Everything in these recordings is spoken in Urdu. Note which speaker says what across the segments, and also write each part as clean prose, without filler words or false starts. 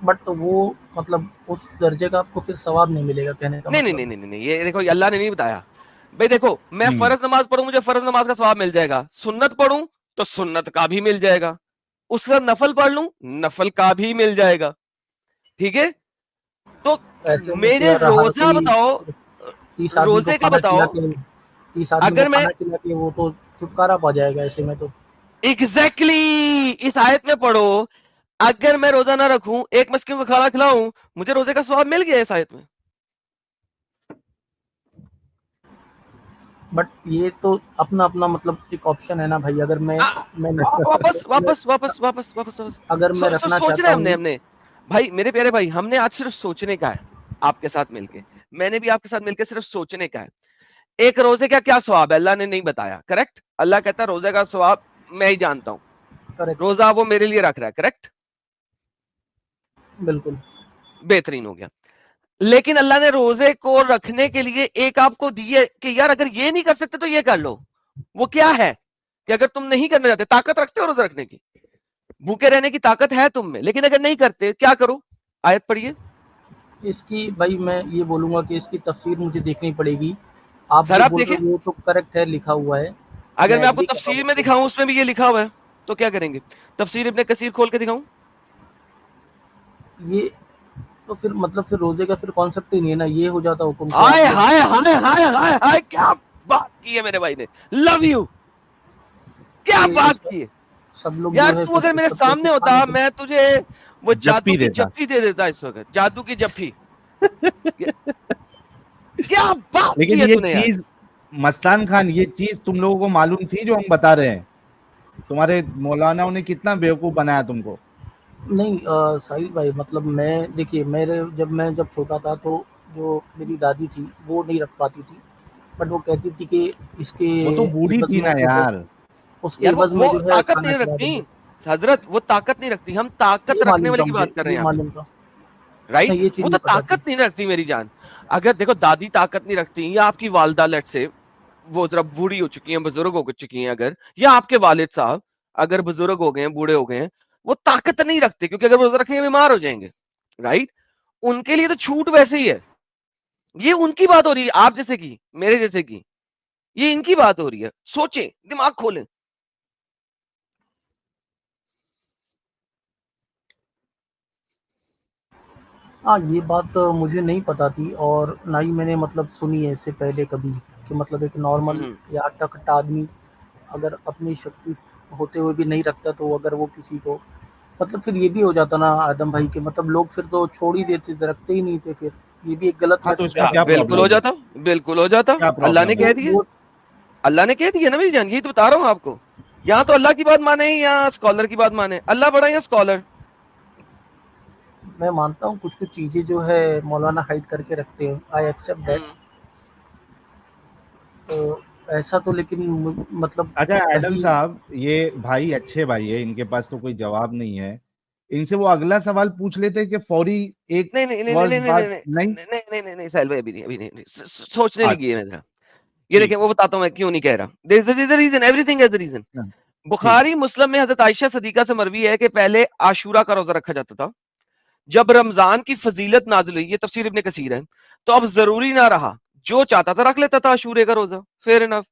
Speaker 1: بٹ وہ مطلب اس درجے کا آپ کو پھر ثواب نہیں ملے گا، کہنے کا
Speaker 2: نہیں
Speaker 1: مطلب
Speaker 2: نہیں نہیں نہیں نہیں، یہ دیکھو یہ اللہ نے نہیں بتایا بھائی. دیکھو میں فرض نماز پڑھوں مجھے فرض نماز کا ثواب مل جائے گا، سنت پڑھوں تو سنت کا بھی مل جائے گا، اس کے ساتھ نفل پڑھ لوں نفل کا بھی مل جائے گا. ٹھیک ہے، تو
Speaker 1: ایسے میں تو
Speaker 2: میرے
Speaker 1: یار ہر
Speaker 2: روزہ
Speaker 1: کوئی
Speaker 2: بتاؤ،
Speaker 1: 30 آدمی کو
Speaker 2: روزے کا
Speaker 1: کھانا کھلا
Speaker 2: بتاؤ.
Speaker 1: کے 30 آدمی کو
Speaker 2: اگر میں
Speaker 1: کھانا کھلا کے وہ تو چھٹکارا پا جائے گا ایسے میں تو.
Speaker 2: ایگزیکٹلی اس آیت میں پڑھو، اگر میں روزہ نہ رکھوں ایک مسکین کو کھانا کھلاؤں مجھے روزے کا ثواب مل گیا اس آیت میں.
Speaker 1: بٹ یہ تو اپنا اپنا مطلب ایک آپشن ہے نا بھائی. اگر میں
Speaker 2: واپس واپس واپس واپس واپس
Speaker 1: اگر میں رکھنا
Speaker 2: سوچنا
Speaker 1: چاہتا
Speaker 2: ہے
Speaker 1: ہوں.
Speaker 2: ہم نے بھائی میرے پیارے بھائی، ہم نے آج صرف سوچنے کا ہے آپ کے ساتھ مل کے، میں نے بھی آپ کے ساتھ مل کے صرف سوچنے کا ہے. ایک روزے کا کیا ثواب ہے اللہ نے نہیں بتایا، کریکٹ. اللہ کہتا ہے روزے کا ثواب میں ہی جانتا ہوں،
Speaker 1: کریکٹ،
Speaker 2: روزہ وہ میرے لیے رکھ رہا ہے، کریکٹ.
Speaker 1: بالکل.
Speaker 2: بہترین ہو گیا. لیکن اللہ نے روزے کو رکھنے کے لیے ایک آپ کو دیے کہ یار اگر یہ نہیں کر سکتے تو یہ کر لو. وہ کیا ہے کہ اگر تم نہیں کرنا چاہتے، طاقت رکھتے ہو روزہ رکھنے کی، بھوکے رہنے کی طاقت ہے تم میں، لیکن اگر نہیں کرتے کیا کرو؟ آیت پڑھیے.
Speaker 1: اس کی بھائی میں یہ بولوں گا کہ اس کی تفسیر مجھے دیکھنی پڑے گی. آپ
Speaker 2: سر
Speaker 1: جو
Speaker 2: آپ
Speaker 1: بول رہے
Speaker 2: دیکھیں،
Speaker 1: ہو وہ تو کریکٹ ہے، لکھا ہوا ہے،
Speaker 2: اگر
Speaker 1: میں
Speaker 2: میں آپ کو
Speaker 1: ایگری کر رہا ہوں
Speaker 2: تفسیر
Speaker 1: اس
Speaker 2: میں
Speaker 1: سے.
Speaker 2: دکھاؤں اس میں بھی یہ لکھا ہوا ہے تو کیا کریں گے؟ تفسیر ابن کثیر کھول کے دکھاؤں؟
Speaker 1: یہ تو پھر مطلب پھر روزے کا پھر کانسیپٹ ہی نہیں ہے نا، یہ ہو جاتا حکم کہ
Speaker 2: ہائے
Speaker 1: آپ جب
Speaker 2: ہائے ہائے ہائے ہائے ہائے، کیا بات کی ہے میرے بھائی نے، لو یو، کیا
Speaker 1: کہ اس
Speaker 2: بات
Speaker 1: کا
Speaker 2: کی ہے
Speaker 1: سب لوگ
Speaker 2: یار.
Speaker 1: جو ہے
Speaker 2: تو
Speaker 1: پھر
Speaker 2: اگر میرے
Speaker 1: سب کو
Speaker 2: سامنے ہوتا
Speaker 1: کھانے کے.
Speaker 2: میں تجھے وہ جادو
Speaker 3: جپی
Speaker 2: کی
Speaker 3: دیتا.
Speaker 2: جفی دے دیتا اس وقت، جادو کی جفی. کیا بات کی
Speaker 3: لیکن
Speaker 2: ہے
Speaker 3: یہ
Speaker 2: تو نے یار.
Speaker 3: چیز مستان خان، یہ چیز تم لوگوں کو معلوم تھی جو ہم بتا رہے ہیں؟ تمہارے مولانا نے کتنا بیوقوف بنایا تم کو.
Speaker 1: نہیں ساحل بھائی، مطلب میں دیکھیے میرے جب چھوٹا تھا تو جو میری دادی تھی وہ نہیں رکھ پاتی تھی، بٹ وہ کہتی تھی کہ اس کے
Speaker 3: وہ تو بوڑھی
Speaker 1: عوض
Speaker 3: تھی
Speaker 1: میں
Speaker 3: نا
Speaker 1: جو ہے
Speaker 3: یار.
Speaker 1: اس کے
Speaker 2: یار
Speaker 1: عوض میں
Speaker 2: وہ
Speaker 1: جو ہے
Speaker 2: طاقت
Speaker 1: کھانا
Speaker 2: نہیں
Speaker 1: کھلا
Speaker 2: رکھتی
Speaker 1: دیں گے.
Speaker 2: حضرت، وہ طاقت نہیں رکھتی، ہم طاقت
Speaker 1: یہ
Speaker 2: رکھنے
Speaker 1: معلوم تھا
Speaker 2: والے کی
Speaker 1: مجھے،
Speaker 2: بات کر رہے
Speaker 1: یہ
Speaker 2: ہیں یہاں پہ،
Speaker 1: معلوم تھا.
Speaker 2: رائٹ.
Speaker 1: نہیں یہ چیز
Speaker 2: وہ تو
Speaker 1: نہیں پتا تھی.
Speaker 2: طاقت نہیں رکھتی میری جان. اگر دیکھو دادی طاقت نہیں رکھتی یا آپ کی والدہ لیٹ سے وہ ذرا بوڑھی ہو چکی ہیں، بزرگ ہو چکی ہیں اگر، یا آپ کے والد صاحب اگر بزرگ ہو گئے ہیں، بوڑھے ہو گئے ہیں، وہ طاقت نہیں رکھتے کیونکہ اگر وہ روزہ رکھیں گے بیمار ہو جائیں گے، رائٹ. ان کے لیے تو چھوٹ ویسے ہی ہے. یہ ان کی بات ہو رہی ہے، آپ جیسے کی، میرے جیسے کی، یہ ان کی بات ہو رہی ہے. سوچیں، دماغ کھولیں.
Speaker 1: ہاں یہ بات مجھے نہیں پتا تھی، اور نہ ہی میں نے مطلب سنی ہے اس سے پہلے کبھی کہ مطلب ایک نارمل یا ہٹا کٹا آدمی اگر اپنی شکتی ہوتے ہوئے بھی نہیں رکھتا تو اگر وہ کسی کو مطلب پھر یہ بھی ہو جاتا نا آدم بھائی کہ مطلب لوگ پھر تو چھوڑ ہی دیتے تھے، رکھتے ہی نہیں تھے. پھر یہ بھی ایک غلط
Speaker 3: ہاں تو
Speaker 1: میسج
Speaker 3: اس میں
Speaker 1: جاتا
Speaker 3: کیا
Speaker 1: نا لوگوں
Speaker 2: بالکل ہو
Speaker 3: پرابلم ہے؟
Speaker 2: جاتا، بالکل ہو جاتا.
Speaker 3: کیا
Speaker 2: اللہ نے
Speaker 3: پرابلم ہے؟
Speaker 2: کہہ دیا،
Speaker 1: وہ
Speaker 2: اللہ نے کہہ دیا نا میری جان، یہی تو بتا رہا ہوں آپ کو. یہاں تو اللہ کی بات مانے یا اسکالر کی بات مانے، اللہ بڑا یا اسکالر.
Speaker 1: میں مانتا ہوں کچھ کچھ چیزیں جو ہے مولانا ہائڈ کر کے رکھتے ہیں، آئی ایکسیپٹ دیٹ. ایسا تو لیکن مطلب
Speaker 3: اچھا ایڈم
Speaker 1: کہیں
Speaker 3: صاحب، یہ بھائی اچھے بھائی ہے، ان کے پاس تو کوئی جواب نہیں ہے. ان سے وہ اگلا سوال پوچھ لیتے کہ فوری ایک
Speaker 2: نہیں نہیں نہیں
Speaker 3: ورس
Speaker 2: نہیں
Speaker 3: بعد.
Speaker 2: نہیں
Speaker 3: نہیں
Speaker 2: نہیں نہیں نہیں نہیں ساحل بھائی، ابھی نہیں، ابھی نہیں، سوچنے لگی ہے
Speaker 3: اچھا
Speaker 2: میرا. یہ دیکھیں
Speaker 3: ٹھیک
Speaker 2: وہ بتاتا ہوں میں کیوں نہیں کہہ رہا. There is a reason, everything has a reason.
Speaker 3: ہے ٹھیک.
Speaker 2: بخاری مسلم میں حضرت عائشہ صدیقہ سے مروی ہے کہ پہلے عاشورہ کا روزہ رکھا جاتا تھا. جب رمضان کی فضیلت نازل ہوئی، یہ تفسیر ابن کثیر ہے، تو اب ضروری نہ رہا، جو چاہتا تھا رکھ لیتا تھا عاشورے کا روزہ. Fair enough.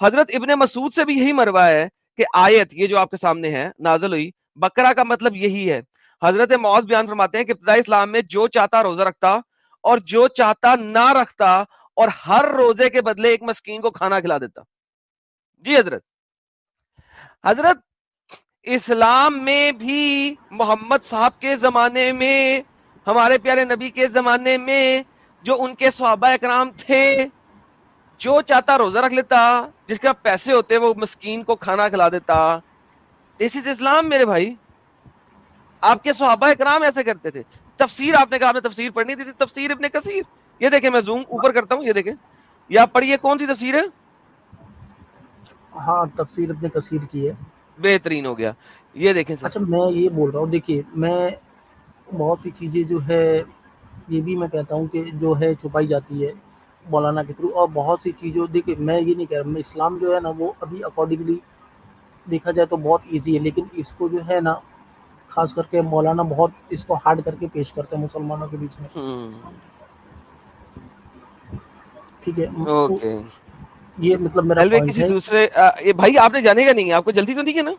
Speaker 2: حضرت ابن مسعود سے بھی یہی مروا ہے کہ آیت یہ جو آپ کے سامنے ہے نازل ہوئی، بقرہ کا مطلب یہی ہے. حضرت معاذ بیان فرماتے ہیں کہ ابتدائی اسلام میں جو چاہتا روزہ رکھتا اور جو چاہتا نہ رکھتا، اور ہر روزے کے بدلے ایک مسکین کو کھانا کھلا دیتا. جی حضرت. حضرت اسلام میں بھی محمد صاحب کے زمانے میں، ہمارے پیارے نبی کے زمانے میں جو ان کے صحابہ اکرام تھے، جو چاہتا روزہ رکھ لیتا، جس کا پیسے ہوتے وہ مسکین کو کھانا کھلا دیتا. دس از اسلام میرے بھائی. آپ کے صحابہ اکرام ایسے کرتے تھے. تفسیر آپ نے کہا آپ نے تفسیر پڑھنی تھی، تفسیر ابن کثیر. یہ دیکھیں میں زوم اوپر کرتا ہوں، یہ دیکھیں یہ آپ پڑھیے. کون سی تفسیر ہے؟
Speaker 1: ہاں تفسیر ابن کثیر کی ہے.
Speaker 2: بہترین ہو گیا. یہ دیکھیں سر.
Speaker 1: اچھا میں یہ بول رہا ہوں، دیکھیے میں بہت سی چیزیں جو ہے یہ بھی میں کہتا ہوں کہ جو ہے چھپائی جاتی ہے مولانا کے تھرو، اور بہت سی چیزوں دیکھیے میں یہ نہیں کہہ رہا، میں اسلام جو ہے نا وہ ابھی اکارڈنگلی دیکھا جائے تو بہت ایزی ہے، لیکن اس کو جو ہے نا خاص کر کے مولانا بہت اس کو ہارڈ کر کے پیش کرتے ہیں مسلمانوں کے بیچ میں. ٹھیک ہے,
Speaker 2: اوکے
Speaker 1: یہ مطلب میرا
Speaker 2: ایلوے
Speaker 1: پوائنٹ
Speaker 2: کسی
Speaker 1: ہے.
Speaker 2: دوسرے یہ بھائی آپ نے جانے کا نہیں ہے, آپ کو جلدی تو نہیں ہے نا؟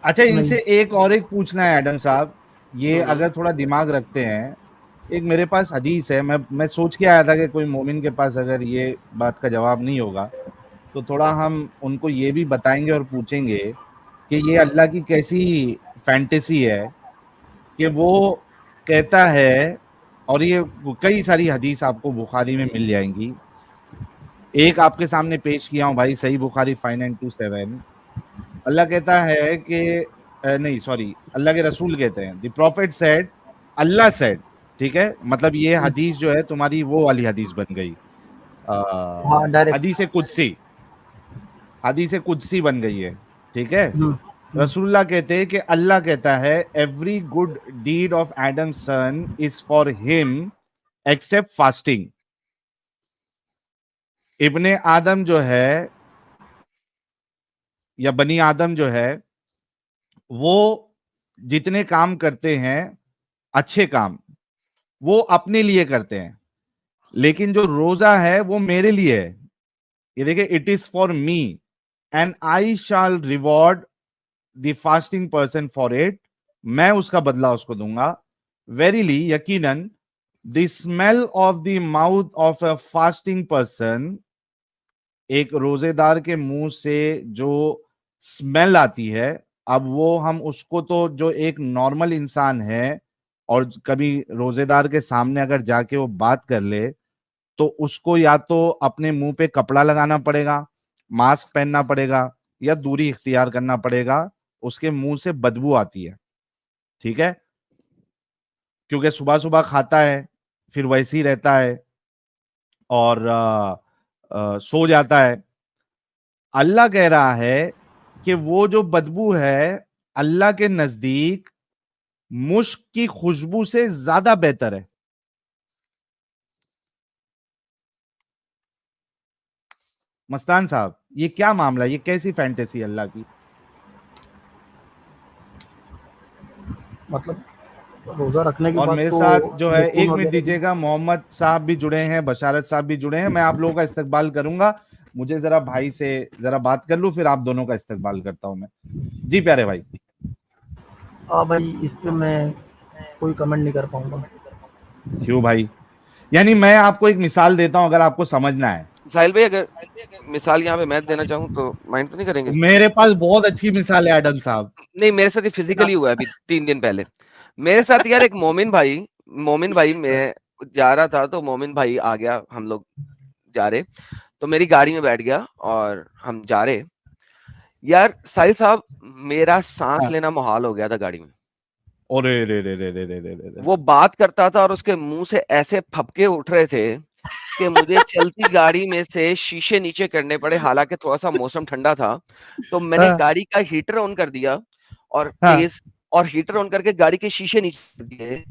Speaker 3: اچھا ان
Speaker 1: نہیں.
Speaker 3: سے ایک پوچھنا ہے ایڈم صاحب, یہ اگر تھوڑا دماغ رکھتے ہیں, ایک میرے پاس حدیث ہے, میں سوچ کے آیا تھا کہ کوئی مومن کے پاس اگر یہ بات کا جواب نہیں ہوگا تو تھوڑا ہم ان کو یہ بھی بتائیں گے اور پوچھیں گے کہ یہ اللہ کی کیسی فینٹیسی ہے کہ وہ کہتا ہے, اور یہ کئی ساری حدیث آپ کو بخاری میں مل جائیں گی. ایک آپ کے سامنے پیش کیا ہوں بھائی, صحیح بخاری 5927. اللہ کہتا ہے کہ نہیں سوری, اللہ کے رسول کہتے ہیں دی پروفیٹ سیڈ, اللہ سیڈ, ٹھیک ہے, مطلب یہ حدیث جو ہے تمہاری وہ والی حدیث بن گئی,
Speaker 1: ہاں ڈائریکٹ.
Speaker 3: حدیث قدسی بن گئی ہے, ٹھیک ہے. رسول اللہ کہتے ہیں کہ اللہ کہتا ہے every good deed of Adam son is for him except fasting. ابن آدم جو ہے یا بنی آدم جو ہے وہ جتنے کام کرتے ہیں اچھے کام وہ اپنے لیے کرتے ہیں, لیکن جو روزہ ہے وہ میرے لیے ہے. یہ دیکھیں, it is for me and I shall reward the fasting person for it, میں اس کا بدلہ اس کو دوں گا. ویریلی یقیناً the smell of the mouth of a fasting person, ایک روزے دار کے منہ سے جو اسمیل آتی ہے, اب وہ ہم اس کو تو جو ایک نارمل انسان ہے اور کبھی روزے دار کے سامنے اگر جا کے وہ بات کر لے تو اس کو یا تو اپنے منہ پہ کپڑا لگانا پڑے گا, ماسک پہننا پڑے گا, یا دوری اختیار کرنا پڑے گا, اس کے منہ سے بدبو آتی ہے, ٹھیک ہے, کیونکہ صبح صبح کھاتا ہے پھر ویسے ہی رہتا ہے اور سو جاتا ہے. اللہ کہہ رہا ہے کہ وہ جو بدبو ہے اللہ کے نزدیک مشک کی خوشبو سے زیادہ بہتر ہے. مستان صاحب یہ کیا معاملہ, یہ کیسی فینٹیسی اللہ کی؟
Speaker 1: مطلب روزہ رکھنے کے
Speaker 3: اور
Speaker 1: بعد
Speaker 3: میرے
Speaker 1: تو
Speaker 3: ساتھ جو ہے,
Speaker 1: یقین
Speaker 3: ایک منٹ
Speaker 1: وغیرہ
Speaker 3: دیجیے گا, محمد صاحب بھی جڑے ہیں, بشارت صاحب بھی جڑے ہیں, میں آپ لوگوں کا استقبال کروں گا. مجھے ذرا بھائی سے ذرا بات کر لوں, پھر آپ دونوں کا استقبال کرتا ہوں میں. جی پیارے بھائی.
Speaker 1: بھائی اس پہ میں کوئی کمنٹ نہیں کر پاؤں گا.
Speaker 3: کیوں بھائی؟ یعنی میں آپ کو ایک مثال دیتا ہوں اگر آپ کو سمجھنا ہے.
Speaker 2: ساحل بھائی اگر مثال یہاں پہ میں دینا چاہوں تو مائنڈ تو نہیں کریں گے؟
Speaker 3: میرے پاس بہت اچھی مثال ہے ایڈم صاحب.
Speaker 2: نہیں میرے ساتھ یہ فزیکلی ہوا ہے ابھی 3 دن پہلے. میرے ساتھ یار ایک مومن بھائی میں جا رہا تھا تو مومن بھائی آ گیا, ہم لوگ جا رہے تو میری گاڑی میں بیٹھ گیا اور ہم جا رہے. یار ساحل صاحب میرا سانس لینا محال ہو گیا تھا گاڑی میں. وہ بات کرتا تھا اور اس کے منہ سے ایسے پھپکے اٹھ رہے تھے کہ مجھے چلتی گاڑی میں سے شیشے نیچے کرنے پڑے, حالانکہ تھوڑا سا موسم ٹھنڈا تھا. تو میں نے گاڑی کا ہیٹر آن کر دیا اور تیز, اور ہیٹر آن کر کے گاڑی کے شیشے نیچے کر دیے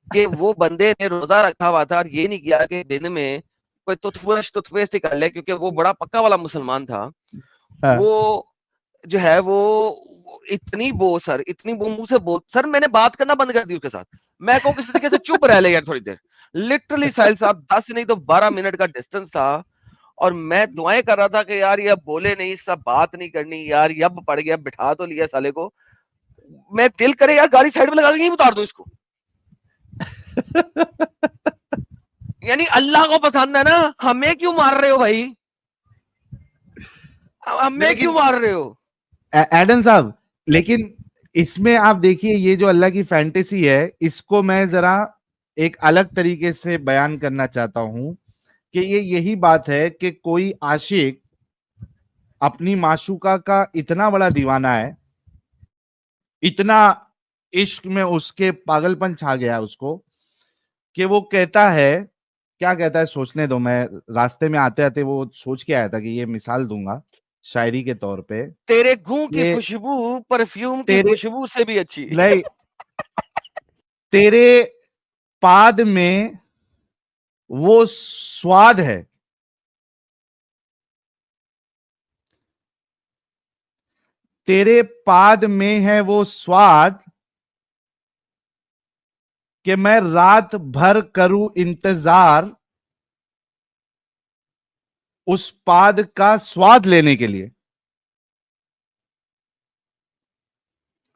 Speaker 2: کہ وہ بندے نے روزہ رکھا ہوا تھا اور یہ نہیں کیا کہ دن میں کوئی تتفے سے کر لے, کیونکہ وہ بڑا پکا والا مسلمان تھا. وہ جو ہے وہ اتنی بو منہ سے بول, سر میں نے بات کرنا بند کر دی اس کے ساتھ. میں کہوں کسی طریقے سے چپ رہ لے یار تھوڑی دیر. لٹرلی ساحل صاحب 10 نہیں تو 12 منٹ کا ڈسٹینس تھا اور میں دعائیں کر رہا تھا کہ یار یہ اب بولے نہیں, سب بات نہیں کرنی یار, یہ اب پڑ گیا, بٹھا تو لیا سالے کو. میں دل کرے یار گاڑی سائڈ میں لگا کے اتار دوں اس کو. یعنی اللہ کو پسند ہے نا, ہمیں کیوں مار رہے ہو بھائی, ہمیں کیوں مار رہے ہو
Speaker 3: ایڈم صاحب؟ لیکن اس میں آپ دیکھیے یہ جو اللہ کی فینٹیسی ہے اس کو میں ذرا ایک الگ طریقے سے بیان کرنا چاہتا ہوں کہ یہ یہی بات ہے کہ کوئی عاشق اپنی معشوقہ کا اتنا بڑا دیوانہ ہے, اتنا عشق میں اس کے پاگل پن چھا گیا اس کو کہ وہ کہتا ہے, کیا کہتا ہے سوچنے دو, میں راستے میں آتے آتے وہ سوچ کے آیا تھا کہ یہ مثال دوں گا شاعری کے طور پہ.
Speaker 2: تیرے گھوں کی خوشبو پرفیوم کی خوشبو سے بھی اچھی.
Speaker 3: نہیں, تیرے پاد میں وہ سواد ہے, تیرے پاد میں ہے وہ سواد کہ میں رات بھر کروں انتظار اس پاد کا سواد لینے کے لیے.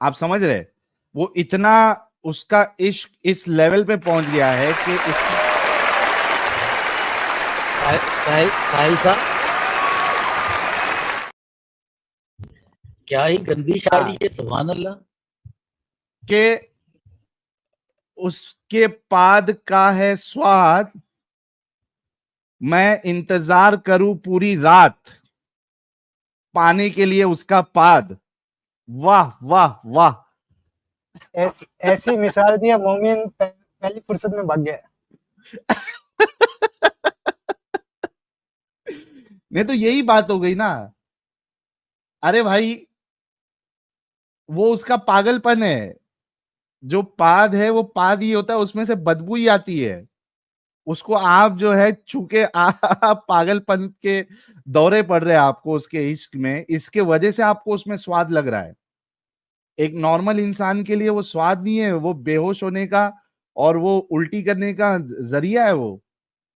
Speaker 3: آپ سمجھ رہے وہ اتنا اس کا عشق اس لیول پہ پہنچ گیا ہے کہ
Speaker 4: ساحل صاحب کیا ہی گندی شاعری ہے، سبحان اللہ.
Speaker 3: کہ اس کے پاد کا ہے سواد، میں انتظار کروں پوری رات پانے کے لیے اس کا پاد. واہ واہ واہ.
Speaker 1: ایسی مثال دیا مومن پہلی فرصت میں بھاگ گیا.
Speaker 3: نہیں تو یہی بات ہو گئی نا. ارے بھائی وہ اس کا پاگل پن ہے. جو پاد ہے وہ پاد ہی ہوتا ہے، اس میں سے بدبو ہی آتی ہے. اس کو آپ جو ہے چونکہ آپ پاگل پن کے دورے پڑ رہے ہیں آپ کو اس کے عشق میں، اس کے وجہ سے آپ کو اس میں سواد لگ رہا ہے. ایک نارمل انسان کے لیے وہ سواد نہیں ہے، وہ بے ہوش ہونے کا اور وہ الٹی کرنے کا ذریعہ ہے. وہ